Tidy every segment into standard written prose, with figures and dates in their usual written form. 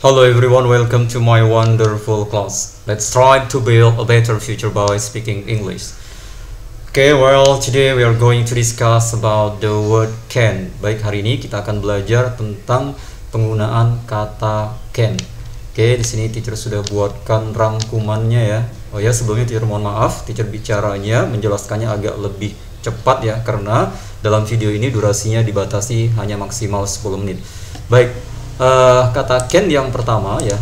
Hello everyone, welcome to my wonderful class. Let's try to build a better future by speaking English. Okay, well, today we are going to discuss about the word can. Baik, hari ini kita akan belajar tentang penggunaan kata can. Oke, di sini teacher sudah buatkan rangkumannya ya. Oh ya, sebelumnya teacher mohon maaf, teacher bicaranya menjelaskannya agak lebih cepat ya, karena dalam video ini durasinya dibatasi hanya maksimal 10 menit. Baik. Kata can yang pertama ya,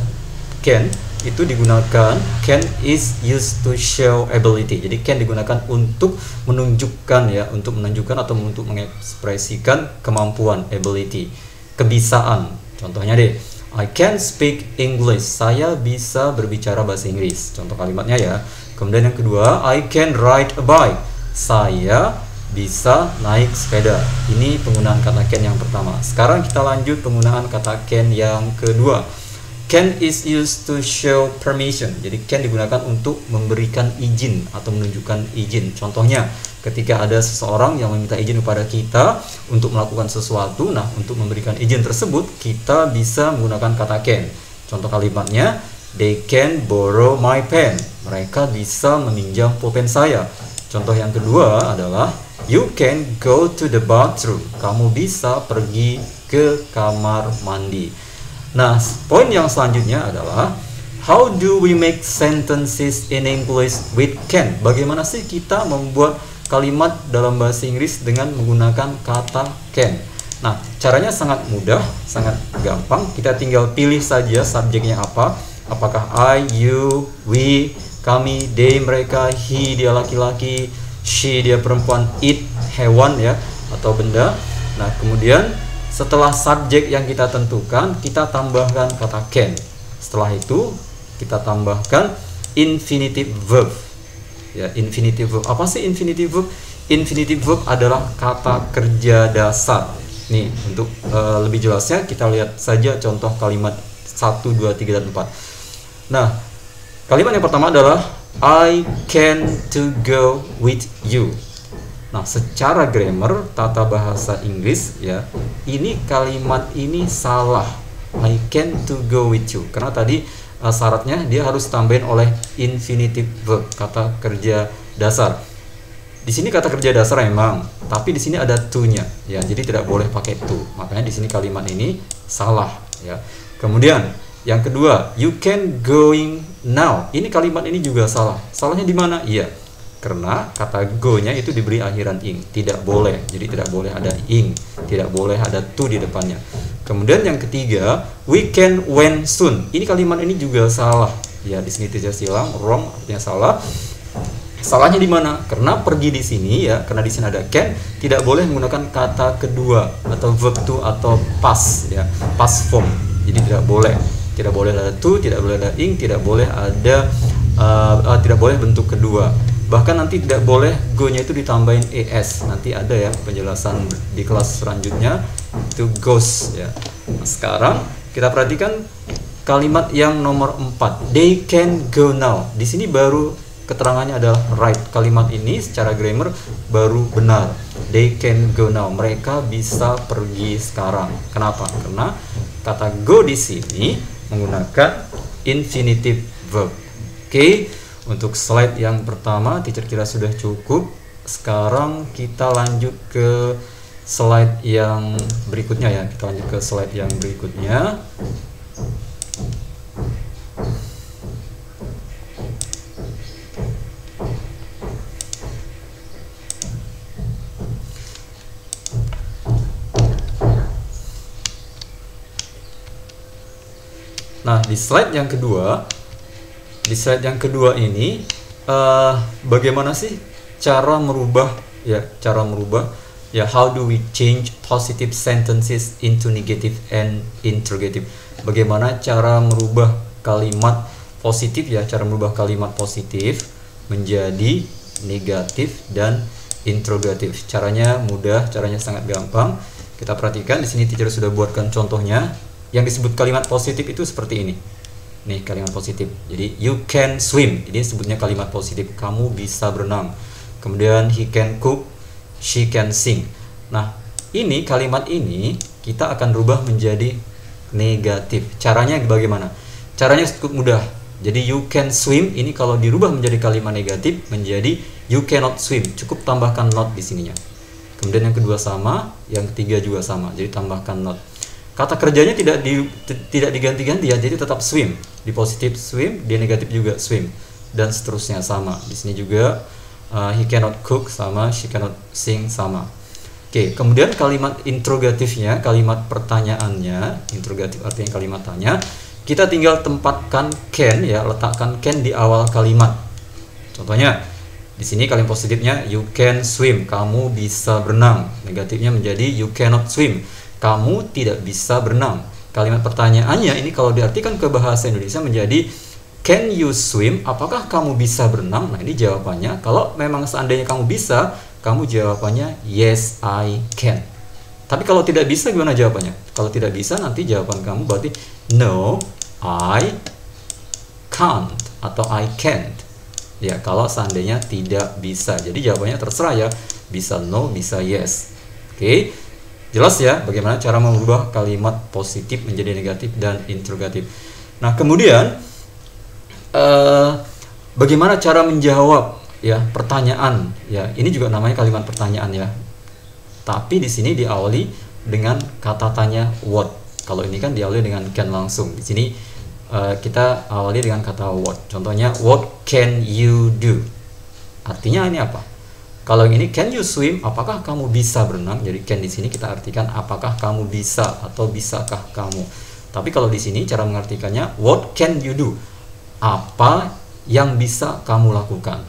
can itu digunakan, can is used to show ability. Jadi can digunakan untuk menunjukkan ya, untuk menunjukkan atau untuk mengekspresikan kemampuan, ability, kebisaan. Contohnya deh, I can speak English. Saya bisa berbicara bahasa Inggris. Contoh kalimatnya ya. Kemudian yang kedua, I can ride a bike. Saya bisa naik sepeda. Ini penggunaan kata can yang pertama. Sekarang kita lanjut penggunaan kata can yang kedua. Can is used to show permission. Jadi can digunakan untuk memberikan izin atau menunjukkan izin. Contohnya ketika ada seseorang yang meminta izin kepada kita untuk melakukan sesuatu, nah untuk memberikan izin tersebut kita bisa menggunakan kata can. Contoh kalimatnya, they can borrow my pen. Mereka bisa meminjam pulpen saya. Contoh yang kedua adalah you can go to the bathroom. Kamu bisa pergi ke kamar mandi. Nah, poin yang selanjutnya adalah how do we make sentences in English with can? Bagaimana sih kita membuat kalimat dalam bahasa Inggris dengan menggunakan kata can? Nah, caranya sangat mudah, sangat gampang. Kita tinggal pilih saja subjeknya apa. Apakah I, you, we, kami, they, mereka, he, dia laki-laki, she, dia perempuan, it, hewan ya, atau benda. Nah, kemudian setelah subjek yang kita tentukan, kita tambahkan kata can. Setelah itu, kita tambahkan infinitive verb. Ya, infinitive verb. Apa sih infinitive verb? Infinitive verb adalah kata kerja dasar. Nih, untuk lebih jelasnya kita lihat saja contoh kalimat 1, 2, 3, dan 4. Nah, kalimat yang pertama adalah I can to go with you. Nah, secara grammar tata bahasa Inggris ya, ini kalimat ini salah. I can to go with you. Karena tadi syaratnya dia harus tambahin oleh infinitive verb, kata kerja dasar. Di sini kata kerja dasar emang, tapi di sini ada to-nya ya. Jadi tidak boleh pakai to. Makanya di sini kalimat ini salah ya. Kemudian yang kedua, you can going now. Ini kalimat ini juga salah. Salahnya di mana? Iya, karena kata go-nya itu diberi akhiran ing. Tidak boleh. Jadi tidak boleh ada ing, tidak boleh ada to di depannya. Kemudian yang ketiga, we can when soon. Ini kalimat ini juga salah. Ya, di sini teacher silang, wrong artinya salah. Salahnya di mana? Karena pergi di sini ya, karena di sini ada can, tidak boleh menggunakan kata kedua atau verb to atau past ya, past form. Jadi tidak boleh. Tidak boleh ada to, tidak boleh ada ing, tidak boleh ada tidak boleh bentuk kedua. Bahkan nanti tidak boleh go-nya itu ditambahin es. Nanti ada ya penjelasan di kelas selanjutnya, itu goes ya. Nah, sekarang kita perhatikan kalimat yang nomor 4. They can go now. Di sini baru keterangannya adalah right. Kalimat ini secara grammar baru benar. They can go now. Mereka bisa pergi sekarang. Kenapa? Karena kata go di sini menggunakan infinitive verb. Oke, untuk slide yang pertama teacher kira sudah cukup. Sekarang kita lanjut ke slide yang berikutnya ya. Kita lanjut ke slide yang berikutnya. Nah, di slide yang kedua ini bagaimana sih cara merubah ya, how do we change positive sentences into negative and interrogative? Bagaimana cara merubah kalimat positif ya, cara merubah kalimat positif menjadi negatif dan interrogatif. Caranya mudah, caranya sangat gampang. Kita perhatikan di sini teacher sudah buatkan contohnya. Yang disebut kalimat positif itu seperti ini. Nih kalimat positif. Jadi you can swim. Ini sebutnya kalimat positif. Kamu bisa berenang. Kemudian he can cook, she can sing. Nah, ini kalimat ini kita akan rubah menjadi negatif. Caranya bagaimana? Caranya cukup mudah. Jadi you can swim ini kalau dirubah menjadi kalimat negatif menjadi you cannot swim. Cukup tambahkan not di sininya. Kemudian yang kedua sama, yang ketiga juga sama. Jadi tambahkan not. Kata kerjanya tidak diganti-ganti ya. Jadi tetap swim. Di positif swim, di negatif juga swim dan seterusnya sama. Di sini juga he cannot cook sama, she cannot sing sama. Oke, kemudian kalimat interrogatifnya, kalimat pertanyaannya, interrogatif artinya kalimat tanya. Kita tinggal tempatkan can ya, letakkan can di awal kalimat. Contohnya di sini kalimat positifnya you can swim, kamu bisa berenang. Negatifnya menjadi you cannot swim, kamu tidak bisa berenang. Kalimat pertanyaannya ini kalau diartikan ke bahasa Indonesia menjadi can you swim, apakah kamu bisa berenang? Nah, ini jawabannya. Kalau memang seandainya kamu bisa, kamu jawabannya yes I can. Tapi kalau tidak bisa gimana jawabannya? Kalau tidak bisa nanti jawaban kamu berarti no I can't atau I can't. Ya, kalau seandainya tidak bisa. Jadi jawabannya terserah ya. Bisa no, bisa yes. Oke. Jelas ya bagaimana cara mengubah kalimat positif menjadi negatif dan interrogatif. Nah, kemudian bagaimana cara menjawab ya pertanyaan ya. Ini juga namanya kalimat pertanyaan ya. Tapi di sini diawali dengan kata tanya what. Kalau ini kan diawali dengan can langsung. Di sini kita awali dengan kata what. Contohnya what can you do? Artinya ini apa? Kalau ini can you swim, apakah kamu bisa berenang? Jadi can di sini kita artikan apakah kamu bisa atau bisakah kamu. Tapi kalau di sini cara mengartikannya what can you do? Apa yang bisa kamu lakukan?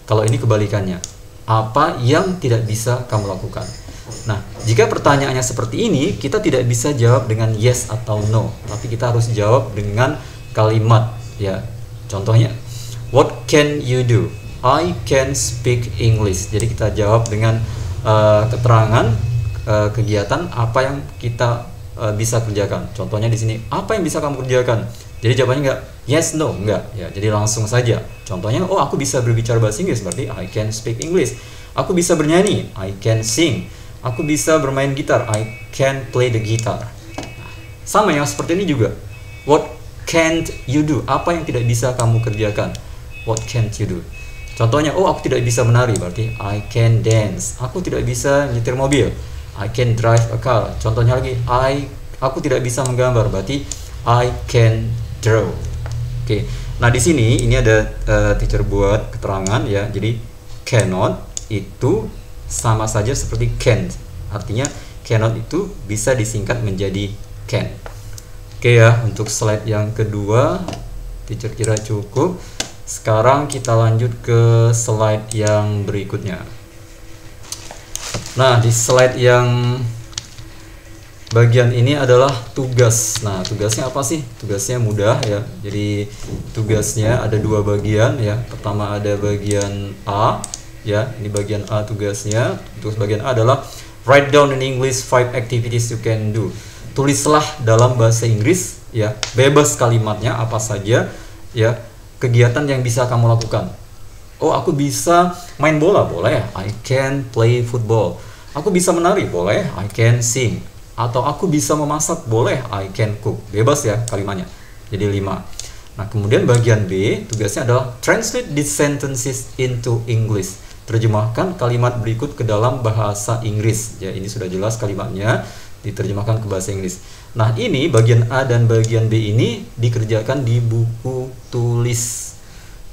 Kalau ini kebalikannya. Apa yang tidak bisa kamu lakukan? Nah, jika pertanyaannya seperti ini, kita tidak bisa jawab dengan yes atau no, tapi kita harus jawab dengan kalimat ya. Contohnya, what can you do? I can speak English. Jadi kita jawab dengan keterangan kegiatan apa yang kita bisa kerjakan. Contohnya di sini, apa yang bisa kamu kerjakan? Jadi jawabannya enggak yes no, enggak ya. Jadi langsung saja. Contohnya, oh aku bisa berbicara bahasa Inggris, berarti I can speak English. Aku bisa bernyanyi, I can sing. Aku bisa bermain gitar, I can play the guitar. Sama yang seperti ini juga. What can't you do? Apa yang tidak bisa kamu kerjakan? What can't you do? Contohnya, oh aku tidak bisa menari, berarti I can dance. Aku tidak bisa nyetir mobil, I can drive a car. Contohnya lagi, aku tidak bisa menggambar, berarti I can draw. Oke. Nah, di sini ini ada teacher buat keterangan ya. Jadi cannot itu sama saja seperti can't. Artinya cannot itu bisa disingkat menjadi can. Oke ya, untuk slide yang kedua teacher kira cukup. Sekarang kita lanjut ke slide yang berikutnya. Nah, di slide yang bagian ini adalah tugas. Nah, tugasnya apa sih? Tugasnya mudah ya. Jadi tugasnya ada dua bagian ya. Pertama ada bagian A ya. Ini bagian A tugasnya. Tugas bagian A adalah write down in English 5 activities you can do. Tulislah dalam bahasa Inggris ya, bebas kalimatnya apa saja ya, kegiatan yang bisa kamu lakukan. Oh, aku bisa main bola, boleh. I can play football. Aku bisa menari, boleh. I can sing. Atau aku bisa memasak, boleh. I can cook. Bebas ya kalimatnya. Jadi 5. Nah, kemudian bagian B tugasnya adalah translate these sentences into English. Terjemahkan kalimat berikut ke dalam bahasa Inggris. Ya, ini sudah jelas kalimatnya diterjemahkan ke bahasa Inggris. Nah, ini bagian A dan bagian B ini dikerjakan di buku tulis.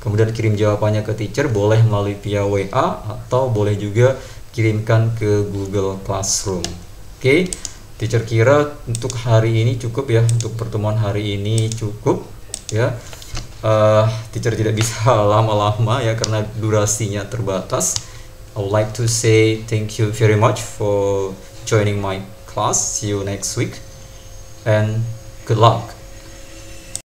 Kemudian kirim jawabannya ke teacher, boleh melalui via WA atau boleh juga kirimkan ke Google Classroom. Oke, teacher kira untuk hari ini cukup ya, untuk pertemuan hari ini cukup ya. Teacher tidak bisa lama-lama ya karena durasinya terbatas. I would like to say thank you very much for joining my class. See you next week and good luck.